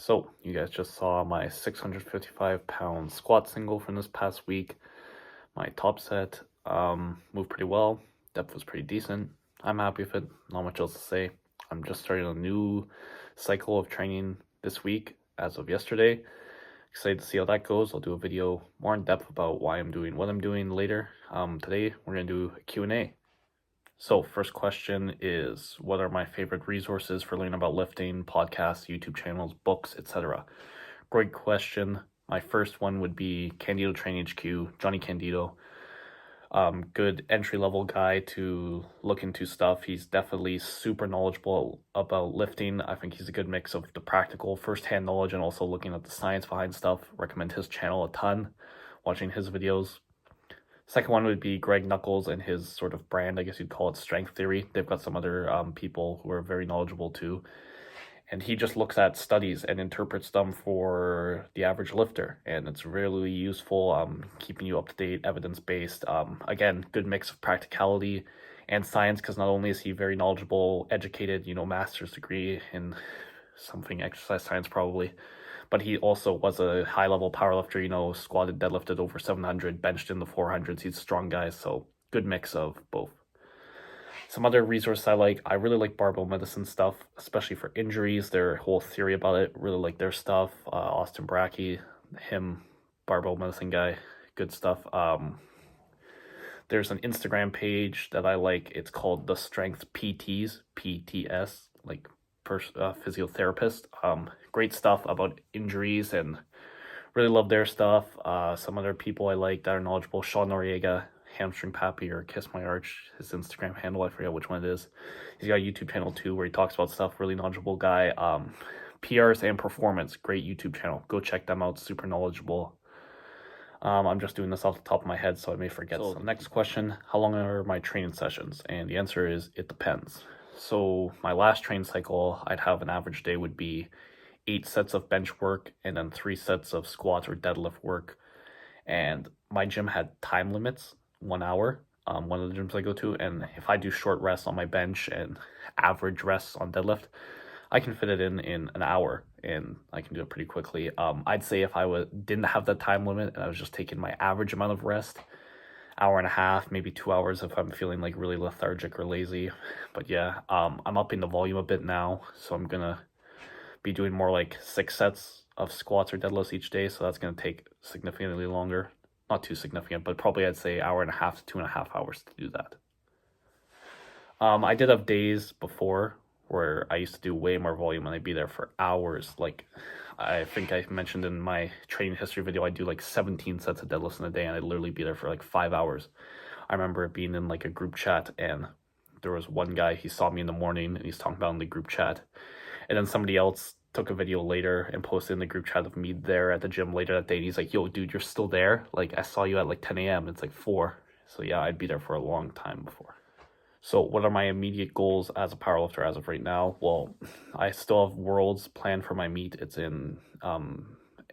So, you guys just saw my 655-pound squat single from this past week. My top set moved pretty well. Depth was pretty decent. I'm happy with it. Not much else to say. I'm just starting a new cycle of training this week as of yesterday. Excited to see how that goes. I'll do a video more in depth about why I'm doing what I'm doing later. Today, we're going to do a Q&A. So first question is, what are my favorite resources for learning about lifting, podcasts, YouTube channels, books, etc.? Great question. My first one would be Candido Training HQ, Johnny Candido. Good entry-level guy to look into stuff. He's definitely super knowledgeable about lifting. I think he's a good mix of the practical first-hand knowledge and also looking at the science behind stuff. Recommend his channel a ton, watching his videos. Second one would be Greg Nuckols and his sort of brand, I guess you'd call it Strength Theory. They've got some other people who are very knowledgeable too. And he just looks at studies and interprets them for the average lifter. And it's really useful, keeping you up to date, evidence-based. Again, good mix of practicality and science, because not only is he very knowledgeable, educated, master's degree in something exercise science probably, but he also was a high-level powerlifter, squatted, deadlifted over 700, benched in the 400s. He's a strong guy, so good mix of both. Some other resources I really like barbell medicine stuff, especially for injuries. Their whole theory about it, really like their stuff. Austin Brackey, him, barbell medicine guy, good stuff. There's an Instagram page that I like. It's called The Strength PTs, PTS, like physiotherapist. Great stuff about injuries and really love their stuff. Some other people I like that are knowledgeable: Sean Noriega, Hamstring Pappy, or Kiss My Arch, his Instagram handle, I forget which one it is. He's got a YouTube channel too where he talks about stuff, really knowledgeable guy. PRs and Performance, great YouTube channel. Go check them out, super knowledgeable. I'm just doing this off the top of my head, so I may forget. So the next question, how long are my training sessions? And the answer is, it depends. So my last training cycle, I'd have an average day would be 8 sets of bench work and then 3 sets of squat or deadlift work. And my gym had time limits, 1 hour, one of the gyms I go to. And if I do short rests on my bench and average rests on deadlift, I can fit it in an hour, and I can do it pretty quickly. I'd say if I didn't have that time limit and I was just taking my average amount of rest, hour and a half, maybe 2 hours if I'm feeling like really lethargic or lazy. But yeah, I'm upping the volume a bit now, so I'm gonna be doing more like 6 sets of squats or deadlifts each day, so that's gonna take significantly longer. Not too significant, but probably I'd say hour and a half to 2.5 hours to do that. I did have days before where I used to do way more volume and I'd be there for hours. Like, I think I mentioned in my training history video, I do like 17 sets of deadlifts in a day, and I'd literally be there for like 5 hours. I remember it being in like a group chat, and there was one guy, he saw me in the morning and he's talking about in the group chat. And then somebody else took a video later and posted in the group chat of me there at the gym later that day. And he's like, yo, dude, you're still there? Like, I saw you at like 10 a.m. It's like 4. So yeah, I'd be there for a long time before. So what are my immediate goals as a powerlifter as of right now? Well, I still have Worlds planned for my meet. It's in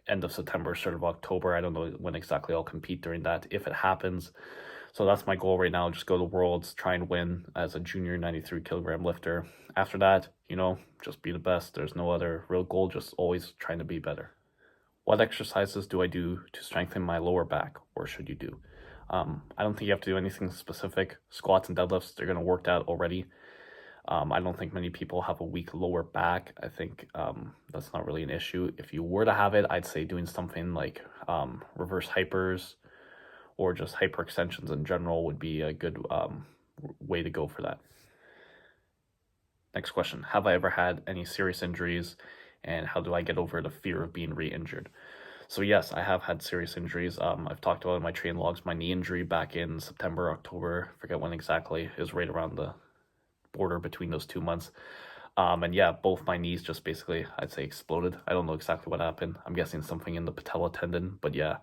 end of September, start of October. I don't know when exactly I'll compete during that, if it happens. So that's my goal right now, just go to Worlds, try and win as a junior 93 kilogram lifter. After that, just be the best. There's no other real goal, just always trying to be better. What exercises do I do to strengthen my lower back, or should you do? I don't think you have to do anything specific. Squats and deadlifts, they're going to work out already. I don't think many people have a weak lower back. I think that's not really an issue. If you were to have it, I'd say doing something like reverse hypers or just hyper extensions in general would be a good way to go for that. Next question, have I ever had any serious injuries, and how do I get over the fear of being re-injured? So yes, I have had serious injuries. I've talked about in my training logs, my knee injury back in September, October, forget when exactly, is right around the border between those 2 months. And yeah, both my knees just basically, I'd say, exploded. I don't know exactly what happened. I'm guessing something in the patella tendon, but yeah,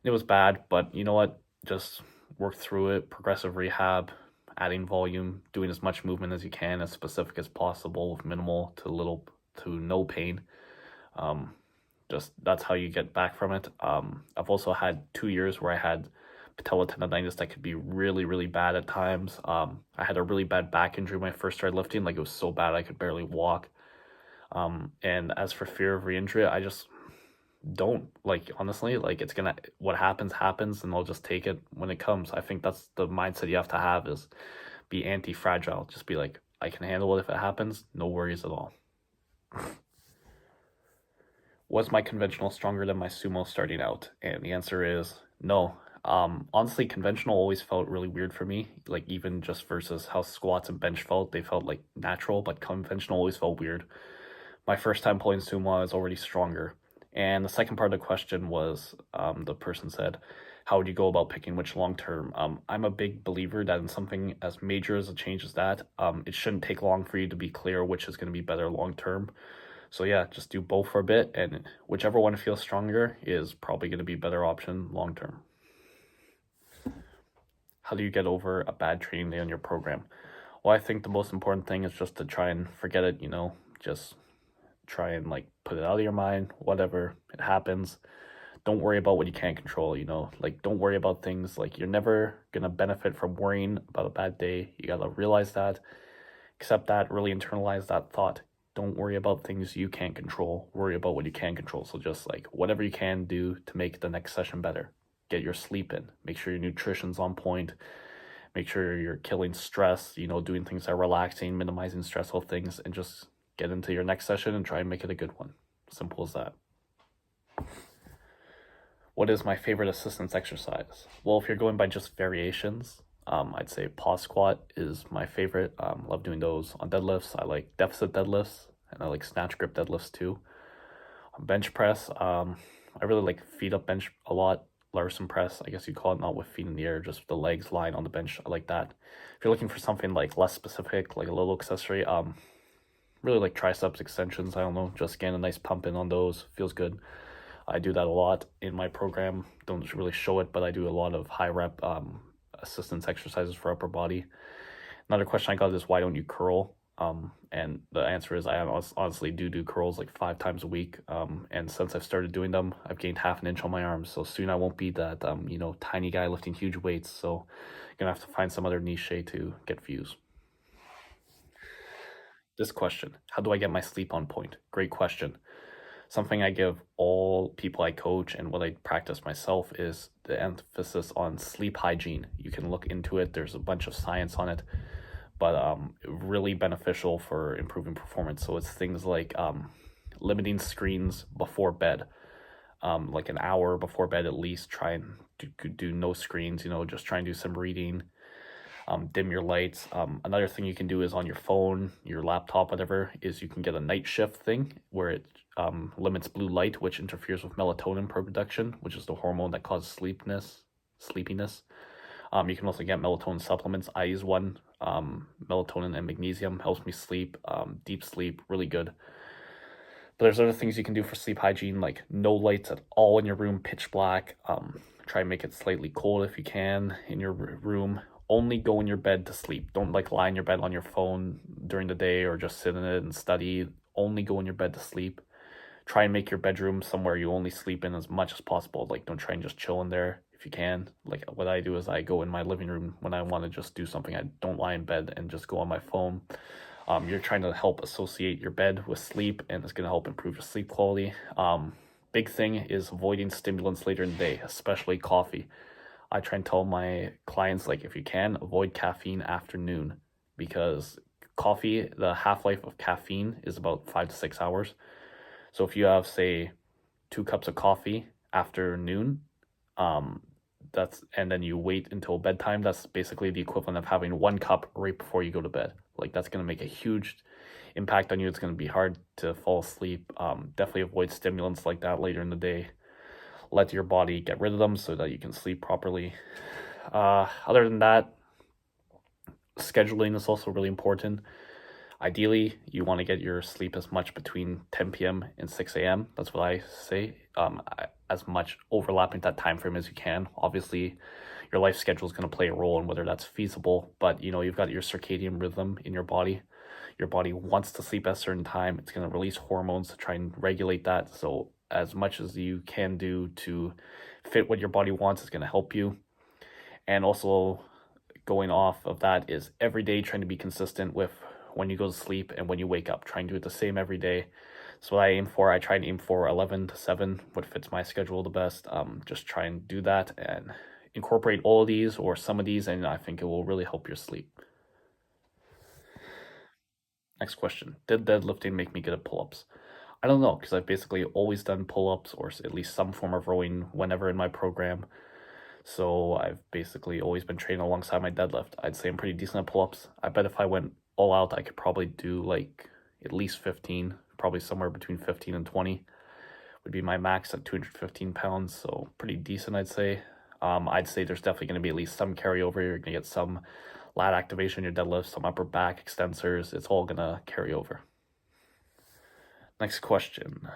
it was bad. But you know what? Just work through it, progressive rehab, adding volume, doing as much movement as you can, as specific as possible, with minimal to little to no pain. Just that's how you get back from it. I've also had 2 years where I had patella tendonitis that could be really, really bad at times. I had a really bad back injury when I first started lifting. Like, it was so bad I could barely walk. And as for fear of re-injury, I just don't like, honestly, like it's gonna, what happens happens, and I'll just take it when it comes. I think that's the mindset you have to have, is be anti-fragile. Just be like, I can handle it if it happens, no worries at all. Was my conventional stronger than my sumo starting out? And the answer is no. Honestly, conventional always felt really weird for me. Like, even just versus how squats and bench felt, they felt like natural, but conventional always felt weird. My first time pulling sumo, I was already stronger. And the second part of the question was, the person said, how would you go about picking which long term? I'm a big believer that in something as major as a change as that, it shouldn't take long for you to be clear which is going to be better long term. So yeah, just do both for a bit, and whichever one feels stronger is probably going to be a better option long term. How do you get over a bad training day on your program? Well, I think the most important thing is just to try and forget it, just try and like put it out of your mind, whatever, it happens. Don't worry about what you can't control, like don't worry about things, like you're never going to benefit from worrying about a bad day. You got to realize that, accept that, really internalize that thought. Don't worry about things you can't control. Worry about what you can control. So just like whatever you can do to make the next session better. Get your sleep in. Make sure your nutrition's on point. Make sure you're killing stress, doing things that are relaxing, minimizing stressful things, and just get into your next session and try and make it a good one. Simple as that. What is my favorite assistance exercise? Well, if you're going by just variations, I'd say pause squat is my favorite. Love doing those on deadlifts. I like deficit deadlifts, and I like snatch grip deadlifts too. On bench press, I really like feet up bench a lot. Larson press, I guess you'd call it, not with feet in the air, just the legs lying on the bench. I like that. If you're looking for something like less specific, like a little accessory, really like triceps extensions. I don't know, just getting a nice pump in on those. Feels good. I do that a lot in my program. Don't really show it, but I do a lot of high rep assistance exercises for upper body. Another question I got is, why don't you curl? And the answer is, I honestly do curls like 5 times a week. And since I've started doing them, I've gained half an inch on my arms. So soon I won't be that, tiny guy lifting huge weights. So I'm gonna have to find some other niche to get views. This question, how do I get my sleep on point? Great question. Something I give all people I coach and what I practice myself is the emphasis on sleep hygiene. You can look into it. There's a bunch of science on it, but really beneficial for improving performance. So it's things like limiting screens before bed, like an hour before bed at least. Try and do no screens. Just try and do some reading. Dim your lights. Another thing you can do is on your phone, your laptop, whatever, is you can get a night shift thing where it limits blue light, which interferes with melatonin production, which is the hormone that causes sleepiness. You can also get melatonin supplements. I use one. Melatonin and magnesium helps me sleep. Deep sleep, really good. But there's other things you can do for sleep hygiene, like no lights at all in your room, pitch black. Try and make it slightly cold if you can in your room. Only go in your bed to sleep. Don't like lie in your bed on your phone during the day or just sit in it and study. Only go in your bed to sleep. Try and make your bedroom somewhere you only sleep in as much as possible. Like, don't try and just chill in there if you can. Like, what I do is I go in my living room when I want to just do something. I don't lie in bed and just go on my phone. You're trying to help associate your bed with sleep, and it's going to help improve your sleep quality. Big thing is avoiding stimulants later in the day, especially coffee. I try and tell my clients, like, if you can, avoid caffeine after noon, because coffee, the half-life of caffeine is about 5 to 6 hours. So if you have, say, 2 cups of coffee after noon, and then you wait until bedtime, that's basically the equivalent of having 1 cup right before you go to bed. Like, that's going to make a huge impact on you. It's going to be hard to fall asleep. Definitely avoid stimulants like that later in the day. Let your body get rid of them so that you can sleep properly. Other than that, scheduling is also really important. Ideally, you want to get your sleep as much between 10 p.m. and 6 a.m. That's what I say. As much overlapping that time frame as you can. Obviously, your life schedule is going to play a role in whether that's feasible, but you've got your circadian rhythm in your body. Your body wants to sleep at a certain time. It's going to release hormones to try and regulate that. So as much as you can do to fit what your body wants is going to help you. And also, going off of that, is every day trying to be consistent with when you go to sleep and when you wake up. Try and do it the same every day. So what I aim for, I try and aim for 11 to 7, what fits my schedule the best. Just try and do that and incorporate all of these or some of these, and I think it will really help your sleep. Next question. Did deadlifting make me good at pull-ups? I don't know, because I've basically always done pull-ups or at least some form of rowing whenever in my program. So I've basically always been training alongside my deadlift. I'd say I'm pretty decent at pull-ups. I bet if I went all out, I could probably do like at least 15, probably somewhere between 15 and 20 would be my max at 215 pounds. So pretty decent, I'd say. I'd say there's definitely going to be at least some carryover. You're going to get some lat activation in your deadlift, some upper back extensors. It's all going to carry over. Next question.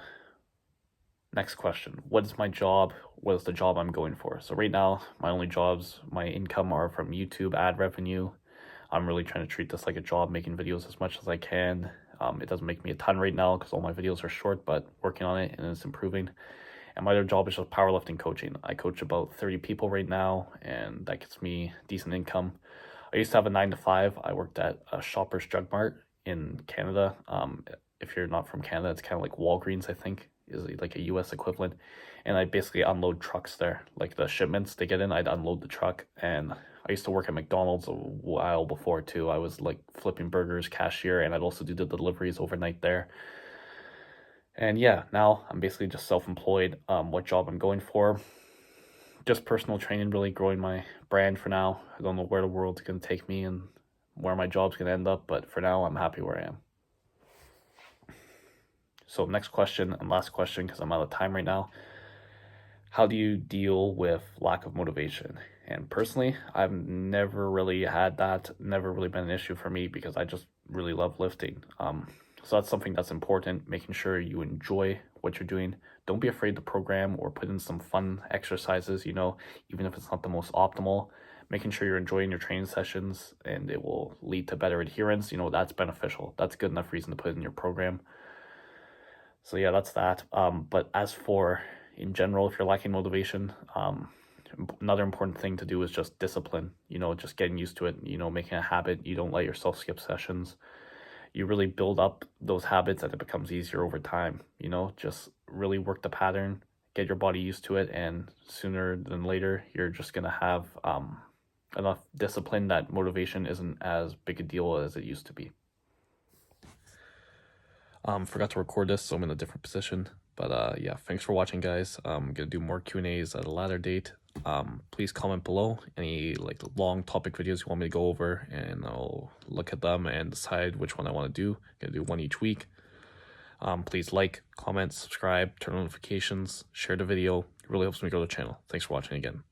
What is my job? What is the job I'm going for? So right now, my only jobs, my income are from YouTube ad revenue. I'm really trying to treat this like a job, making videos as much as I can. It doesn't make me a ton right now because all my videos are short, but working on it and it's improving. And my other job is just powerlifting coaching. I coach about 30 people right now, and that gets me decent income. I used to have a 9 to 5. I worked at a Shoppers Drug Mart in Canada. If you're not from Canada, it's kind of like Walgreens, I think, is like a US equivalent. And I basically unload trucks there. Like the shipments they get in, I'd unload the truck. And I used to work at McDonald's a while before too. I was like flipping burgers, cashier, and I'd also do the deliveries overnight there. And yeah, now I'm basically just self-employed. What job I'm going for? Just personal training, really growing my brand for now. I don't know where the world's going to take me and where my job's going to end up, but for now, I'm happy where I am. So next question and last question, because I'm out of time right now. How do you deal with lack of motivation? And personally, I've never really had that, never really been an issue for me because I just really love lifting. So that's something that's important, making sure you enjoy what you're doing. Don't be afraid to program or put in some fun exercises, even if it's not the most optimal. Making sure you're enjoying your training sessions and it will lead to better adherence. That's beneficial. That's good enough reason to put in your program. So yeah, that's that. But as for in general, if you're lacking motivation, another important thing to do is just discipline, just getting used to it, making a habit. You don't let yourself skip sessions. You really build up those habits and it becomes easier over time, just really work the pattern, get your body used to it, and sooner than later, you're just going to have enough discipline that motivation isn't as big a deal as it used to be. Forgot to record this, so I'm in a different position. But yeah, thanks for watching, guys. I'm gonna do more Q&As at a later date. Please comment below any long topic videos you want me to go over, and I'll look at them and decide which one I want to do. I'm gonna do one each week. Please like, comment, subscribe, turn on notifications, share the video. It really helps me grow the channel. Thanks for watching again.